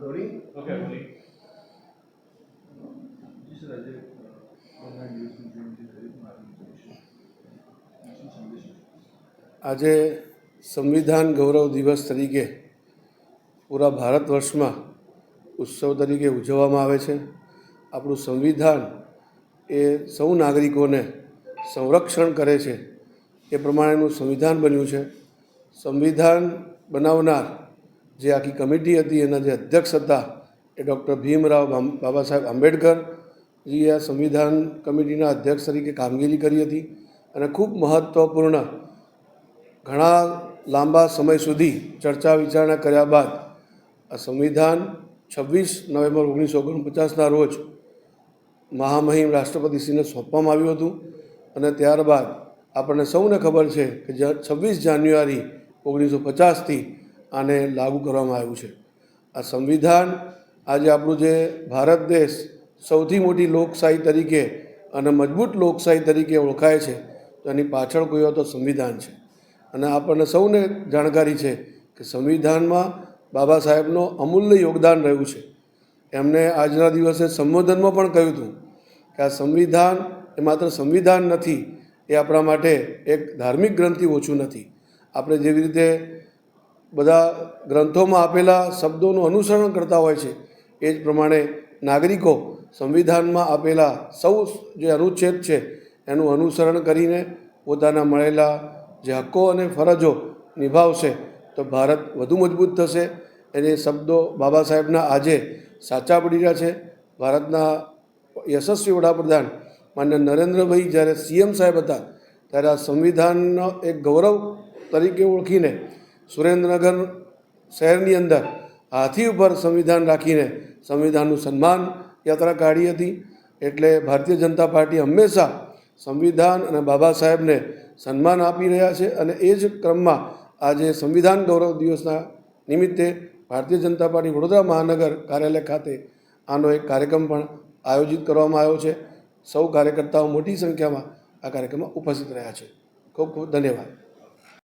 Rolling? Okay, rolling. જી sir, આજે 15 દિવસની જયંતિ દરેક નાગરિક છે. શું સંદેશ છે? આજે સંવિધાન ગૌરવ દિવસ તરીકે પૂરા ભારત વર્ષમાં ઉત્સવ તરીકે ઉજવવામાં આવે છે. આપણું સંવિધાન એ સૌ નાગરિકોને સંરક્ષણ કરે છે એ પ્રમાણેનું સંવિધાન બન્યું છે. સંવિધાન બનાવનાર જે આખી કમિટી હતી એના જે અધ્યક્ષ હતા એ ડૉક્ટર ભીમરાવ બાબા સાહેબ આંબેડકરજીએ આ સંવિધાન કમિટીના અધ્યક્ષ તરીકે કામગીરી કરી હતી અને ખૂબ મહત્ત્વપૂર્ણ ઘણા લાંબા સમય સુધી ચર્ચા વિચારણા કર્યા બાદ આ સંવિધાન 26 નવેમ્બર 1949ના રોજ મહામહિમ રાષ્ટ્રપતિશ્રીને સોંપવામાં આવ્યું હતું અને ત્યારબાદ આપણને સૌને ખબર છે કે 26 જાન્યુઆરી 1950થી આને લાગુ કરવામાં આવ્યું છે. આ સંવિધાન આજે આપણું જે ભારત દેશ સૌથી મોટી લોકશાહી તરીકે અને મજબૂત લોકશાહી તરીકે ઓળખાય છે તો એની પાછળ કોઈ તો સંવિધાન છે. અને આપણને સૌને જાણકારી છે કે સંવિધાનમાં બાબા સાહેબનો અમૂલ્ય યોગદાન રહ્યું છે. એમને આજના દિવસે સંબોધનમાં પણ કહ્યું હતું કે આ સંવિધાન એ માત્ર સંવિધાન નથી, એ આપણા માટે એક ધાર્મિક ગ્રંથથી ઓછું નથી. આપણે જેવી રીતે બધા ગ્રંથોમાં આપેલા શબ્દોનું અનુસરણ કરતા હોય છે એ જ પ્રમાણે નાગરિકો સંવિધાનમાં આપેલા સૌ જે અનુચ્છેદ છે એનું અનુસરણ કરીને પોતાના મળેલા જે હક્કો અને ફરજો નિભાવશે તો ભારત વધુ મજબૂત થશે. એને શબ્દો બાબા સાહેબના આજે સાચા પડી રહ્યા છે. ભારતના યશસ્વી વડાપ્રધાન માન્ય નરેન્દ્રભાઈ જ્યારે CM સાહેબ હતા ત્યારે આ સંવિધાનનો એક ગૌરવ તરીકે ઓળખીને સુરેન્દ્રનગર શહેરની અંદર હાથી ઉપર સંવિધાન રાખીને સંવિધાનનું સન્માન યાત્રા કાઢી હતી. એટલે ભારતીય જનતા પાર્ટી હંમેશા સંવિધાન અને બાબા સાહેબને સન્માન આપી રહ્યા છે અને એ જ ક્રમમાં આજે સંવિધાન ગૌરવ દિવસના નિમિત્તે ભારતીય જનતા પાર્ટી વડોદરા મહાનગર કાર્યાલય ખાતે આનો એક કાર્યક્રમ પણ આયોજિત કરવામાં આવ્યો છે. સૌ કાર્યકર્તાઓ મોટી સંખ્યામાં આ કાર્યક્રમમાં ઉપસ્થિત રહ્યા છે. ખૂબ ખૂબ ધન્યવાદ.